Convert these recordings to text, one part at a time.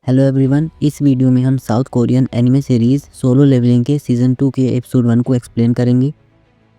Hello everyone, इस video में हम South Korean anime series solo leveling के सीज़न 2 के एपिसोड 1 को एक्सप्लेन करेंगे।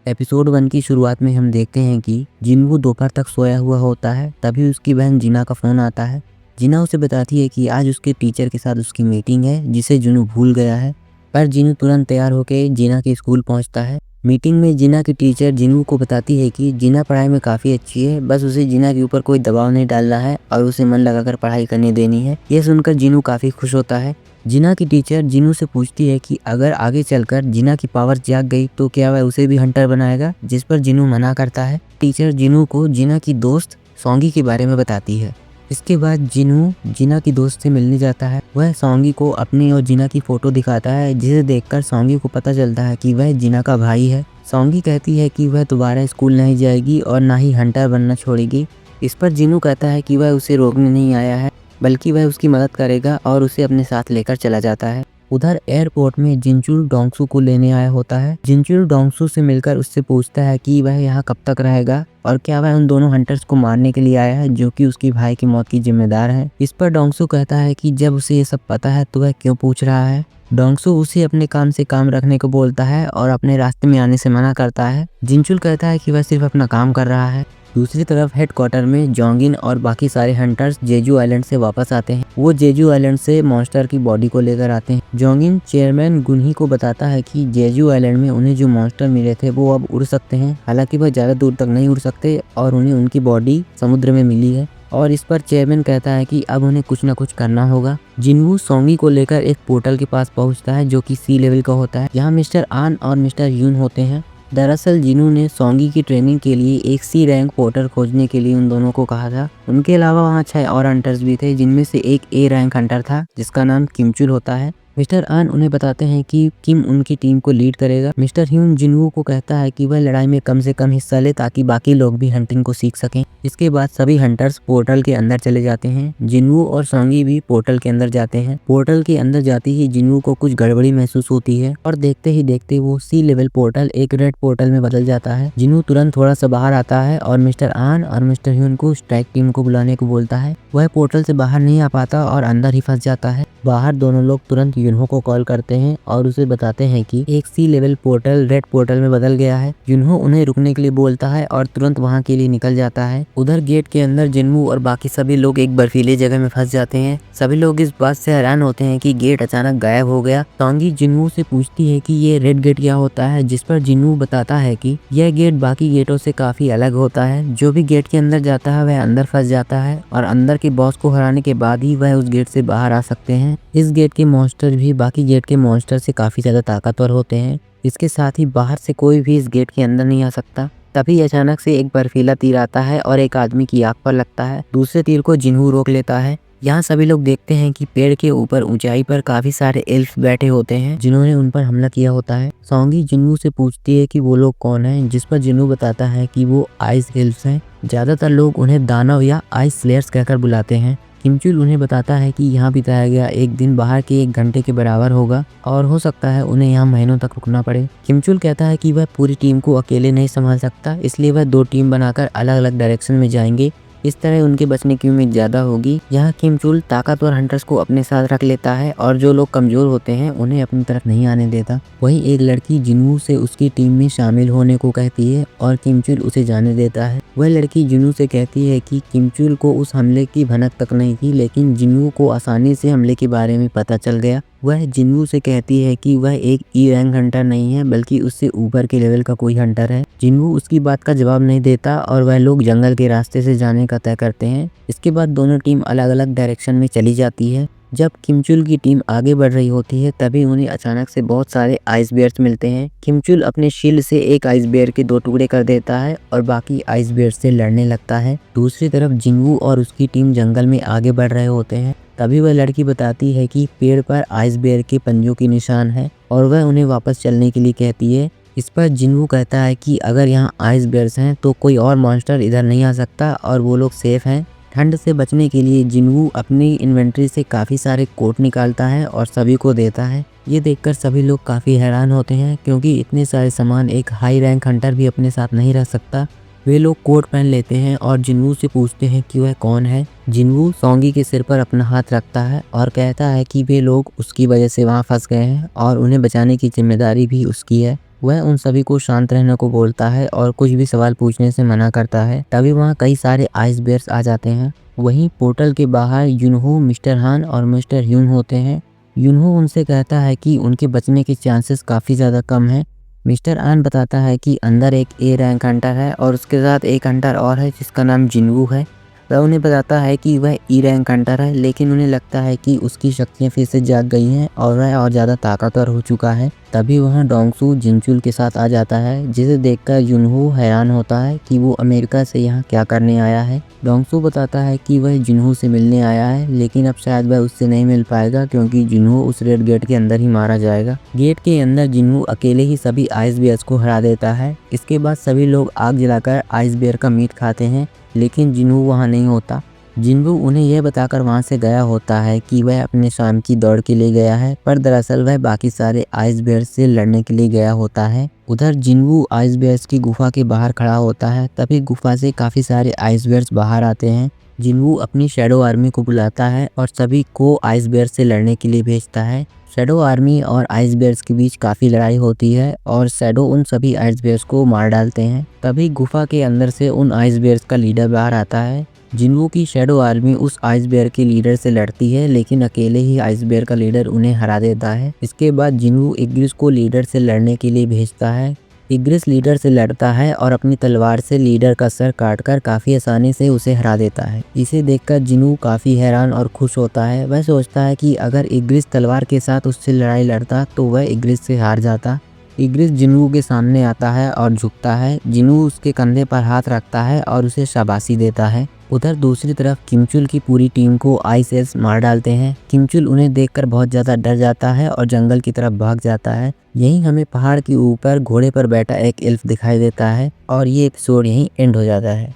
एपिसोड 1 की शुरुआत में हम देखते हैं कि जिनवू दोपहर तक सोया हुआ होता है। तभी उसकी बहन जिना का फ़ोन आता है। जिना उसे बताती है कि आज उसके टीचर के साथ उसकी मीटिंग है जिसे जुनू भूल गया है। पर जिनू तुरंत तैयार होकर जिना के स्कूल पहुंचता है। मीटिंग में जिना की टीचर जिनवू को बताती है कि जिना पढ़ाई में काफ़ी अच्छी है, बस उसे जिना के ऊपर कोई दबाव नहीं डालना है और उसे मन लगाकर पढ़ाई करने देनी है। यह सुनकर जिनू काफ़ी खुश होता है। जिना की टीचर जिनू से पूछती है कि अगर आगे चलकर जिना की पावर जाग गई तो क्या वह उसे भी हंटर बनाएगा, जिस पर जिनू मना करता है। टीचर जिनू को जिना की दोस्त सोंगी के बारे में बताती है। इसके बाद जिनू जिना की दोस्त से मिलने जाता है। वह सोंगी को अपनी और जिना की फोटो दिखाता है, जिसे देखकर सोंगी को पता चलता है कि वह जिना का भाई है। सोंगी कहती है कि वह दोबारा स्कूल नहीं जाएगी और ना ही हंटर बनना छोड़ेगी। इस पर जिनू कहता है कि वह उसे रोकने नहीं आया है, बल्कि वह उसकी मदद करेगा और उसे अपने साथ लेकर चला जाता है। उधर एयरपोर्ट में जिनचुल डोंगसू को लेने आया होता है। जिनचुल डोंगसू से मिलकर उससे पूछता है कि वह यहाँ कब तक रहेगा और क्या वह उन दोनों हंटर्स को मारने के लिए आया है जो कि उसकी भाई की मौत की जिम्मेदार है। इस पर डोंगसू कहता है कि जब उसे ये सब पता है तो वह क्यों पूछ रहा है। डोंगसू उसे अपने काम से काम रखने को बोलता है और अपने रास्ते में आने से मना करता है। जिनचुल कहता है कि वह सिर्फ अपना काम कर रहा है। दूसरी तरफ हेडक्वार्टर में जोंगिन और बाकी सारे हंटर्स जेजू आइलैंड से वापस आते हैं। वो जेजू आइलैंड से मॉन्स्टर की बॉडी को लेकर आते हैं। जोंगिन चेयरमैन गुनही को बताता है कि जेजू आइलैंड में उन्हें जो मॉन्स्टर मिले थे वो अब उड़ सकते हैं। हालांकि वह ज़्यादा दूर तक नहीं उड़ सकते और उन्हें उनकी बॉडी समुद्र में मिली है। और इस पर चेयरमैन कहता है कि अब उन्हें कुछ न कुछ करना होगा। जिनवू सोंगी को लेकर एक पोर्टल के पास पहुंचता है जो कि सी लेवल का होता है। यहाँ मिस्टर आन और मिस्टर यून होते हैं। दरअसल जिनू ने सोंगी की ट्रेनिंग के लिए एक सी रैंक पोर्टर खोजने के लिए उन दोनों को कहा था। उनके अलावा वहाँ 6 और हंटर्स भी थे, जिनमें से एक ए रैंक हंटर था जिसका नाम किमचुल होता है। मिस्टर आन उन्हें बताते हैं कि किम उनकी टीम को लीड करेगा। मिस्टर ह्यून जिनवू को कहता है कि वह लड़ाई में कम से कम हिस्सा ले ताकि बाकी लोग भी हंटिंग को सीख सकें। इसके बाद सभी हंटर्स पोर्टल के अंदर चले जाते हैं। जिनवू और सोंगी भी पोर्टल के अंदर जाते हैं। पोर्टल के अंदर जाते ही जिनवू को कुछ गड़बड़ी महसूस होती है और देखते ही देखते वो सी लेवल पोर्टल एक रेड पोर्टल में बदल जाता है। जिनवू तुरंत थोड़ा सा बाहर आता है और मिस्टर आन और मिस्टर ह्यून को स्ट्राइक टीम को बुलाने को बोलता है। वह पोर्टल से बाहर नहीं आ पाता और अंदर ही फंस जाता है। बाहर दोनों लोग तुरंत यूनहो को कॉल करते हैं और उसे बताते हैं कि एक सी लेवल पोर्टल रेड पोर्टल में बदल गया है। यूनहो उन्हें रुकने के लिए बोलता है और तुरंत वहां के लिए निकल जाता है। उधर गेट के अंदर जिनवू और बाकी सभी लोग एक बर्फीले जगह में फंस जाते हैं। सभी लोग इस बात से हैरान होते हैं कि गेट अचानक गायब हो गया। सोंगी जिनवू से पूछती है कि ये रेड गेट क्या होता है, जिस पर जिनवू बताता है कि यह गेट बाकी गेटों से काफी अलग होता है। जो भी गेट के अंदर जाता है वह अंदर फंस जाता है और अंदर के बॉस को हराने के बाद ही वह उस गेट से बाहर आ सकते हैं। इस गेट के मॉन्स्टर भी बाकी गेट के मॉन्स्टर से काफी ज्यादा ताकतवर होते हैं। इसके साथ ही बाहर से कोई भी इस गेट के अंदर नहीं आ सकता। तभी अचानक से एक बर्फीला तीर आता है और एक आदमी की आंख पर लगता है। दूसरे तीर को जिनवू रोक लेता है। यहाँ सभी लोग देखते हैं कि पेड़ के ऊपर ऊंचाई पर काफी सारे एल्फ बैठे होते हैं जिन्होंने उन पर हमला किया होता है। सोंगी जिनवू से पूछती है कि वो लोग कौन हैं, जिस पर जिनवू बताता है कि वो आइस एल्फ्स हैं। ज्यादातर लोग उन्हें दानव या आइस स्लेयर्स कहकर बुलाते हैं। किमचुल उन्हें बताता है कि यहाँ बिताया गया एक दिन बाहर के 1 घंटे के बराबर होगा और हो सकता है उन्हें यहाँ महीनों तक रुकना पड़े। किमचुल कहता है कि वह पूरी टीम को अकेले नहीं संभाल सकता, इसलिए वह 2 टीम बनाकर अलग अलग डायरेक्शन में जाएंगे। इस तरह उनके बचने की उम्मीद ज्यादा होगी। यहाँ किमचुल ताकतवर हंटर्स को अपने साथ रख लेता है और जो लोग कमजोर होते हैं उन्हें अपनी तरफ नहीं आने देता। वहीं एक लड़की जिनवू से उसकी टीम में शामिल होने को कहती है और किमचुल उसे जाने देता है। वह लड़की जिनवू से कहती है कि किमचुल को उस हमले की भनक तक नहीं थी, लेकिन जिनवू को आसानी से हमले के बारे में पता चल गया। वह जिनवू से कहती है कि वह एक ई रैंक हंटर नहीं है, बल्कि उससे ऊपर के लेवल का कोई हंटर है। जिनवू उसकी बात का जवाब नहीं देता और वह लोग जंगल के रास्ते से जाने का तय करते हैं। इसके बाद दोनों टीम अलग अलग डायरेक्शन में चली जाती है। जब किमचुल की टीम आगे बढ़ रही होती है तभी उन्हें अचानक से बहुत सारे आइस बेयर्स मिलते हैं। किमचुल अपने शील्ड से एक आइस बेयर के 2 टुकड़े कर देता है और बाकी आइस बेयर से लड़ने लगता है। दूसरी तरफ जिनवू और उसकी टीम जंगल में आगे बढ़ रहे होते हैं। तभी वह लड़की बताती है कि पेड़ पर आइस बेयर के पंजों की निशान है और वह उन्हें वापस चलने के लिए कहती है। इस पर जिनवू कहता है कि अगर यहाँ आइस बेयर्स हैं तो कोई और मॉन्स्टर इधर नहीं आ सकता और वो लोग सेफ हैं। ठंड से बचने के लिए जिनवू अपनी इन्वेंट्री से काफ़ी सारे कोट निकालता है और सभी को देता है। ये देखकर सभी लोग काफ़ी हैरान होते हैं क्योंकि इतने सारे सामान एक हाई रैंक हंटर भी अपने साथ नहीं रख सकता। वे लोग कोट पहन लेते हैं और जिनवू से पूछते हैं कि वह कौन है। जिनवू सोंगी के सिर पर अपना हाथ रखता है और कहता है कि वे लोग उसकी वजह से वहाँ फंस गए हैं और उन्हें बचाने की जिम्मेदारी भी उसकी है। वह उन सभी को शांत रहने को बोलता है और कुछ भी सवाल पूछने से मना करता है। तभी वहाँ कई सारे आइस बेयर्स आ जाते हैं। वहीं पोर्टल के बाहर युनहो, मिस्टर हान और मिस्टर ह्यून होते हैं। युनहो उनसे कहता है कि उनके बचने के चांसेस काफ़ी ज़्यादा कम हैं। मिस्टर आन बताता है कि अंदर एक ए रैंक हंटर है और उसके साथ एक हंटर और है जिसका नाम जिनवू है। वह उन्हें बताता है कि वह ई रैंक हंटर है, लेकिन उन्हें लगता है कि उसकी शक्तियाँ फिर से जाग गई हैं और वह और ज़्यादा ताकतवर हो चुका है। तभी वहाँ डोंगसू जिनचुल के साथ आ जाता है, जिसे देखकर युनहो हैरान होता है कि वो अमेरिका से यहाँ क्या करने आया है। डोंगसू बताता है कि वह जिनहो से मिलने आया है, लेकिन अब शायद वह उससे नहीं मिल पाएगा क्योंकि जिनहो उस रेड गेट के अंदर ही मारा जाएगा। गेट के अंदर जिनहो अकेले ही सभी आइस बेयर्स को हरा देता है। इसके बाद सभी लोग आग जलाकर आइस बेयर का मीट खाते हैं, लेकिन जिनवू वहाँ नहीं होता। जिनवू उन्हें यह बताकर वहाँ से गया होता है कि वह अपने शाम की दौड़ के लिए गया है, पर दरअसल वह बाकी सारे आइस बेयर्स से लड़ने के लिए गया होता है। उधर जिनवू आइस बेयर्स की गुफा के बाहर खड़ा होता है। तभी गुफा से काफ़ी सारे आइस बेयर्स बाहर आते हैं। जिनवू अपनी शैडो आर्मी को बुलाता है और सभी को आइस बेयर्स से लड़ने के लिए भेजता है। शैडो आर्मी और आइस बेयर्स के बीच काफ़ी लड़ाई होती है और शैडो उन सभी आइस बेयर्स को मार डालते हैं। तभी गुफा के अंदर से उन आइस बेयर्स का लीडर बाहर आता है। जिनवू की शैडो आर्मी उस आइस बेयर के लीडर से लड़ती है, लेकिन अकेले ही आइस बेयर का लीडर उन्हें हरा देता है। इसके बाद जिनवू इग्रिस को लीडर से लड़ने के लिए भेजता है। इग्रिस लीडर से लड़ता है और अपनी तलवार से लीडर का सर काटकर काफ़ी आसानी से उसे हरा देता है। इसे देखकर जिनवू काफ़ी हैरान और खुश होता है। वह सोचता है कि अगर इग्रिस तलवार के साथ उससे लड़ाई लड़ता तो वह इग्रिस से हार जाता। इग्रिस जिनवू के सामने आता है और झुकता है। जिनवू उसके कंधे पर हाथ रखता है और उसे शाबाशी देता है। उधर दूसरी तरफ किमचुल की पूरी टीम को आइस एल्स मार डालते हैं। किमचुल उन्हें देखकर बहुत ज़्यादा डर जाता है और जंगल की तरफ भाग जाता है। यहीं हमें पहाड़ के ऊपर घोड़े पर बैठा एक एल्फ दिखाई देता है और ये एपिसोड यहीं एंड हो जाता है।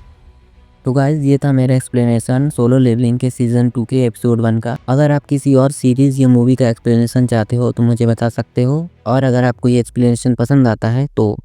तो गाइज ये था मेरा एक्सप्लेनेशन सोलो लेवलिंग के सीजन 2 के एपिसोड 1 का। अगर आप किसी और सीरीज या मूवी का एक्सप्लेनेशन चाहते हो तो मुझे बता सकते हो, और अगर आपको ये एक्सप्लेनेशन पसंद आता है तो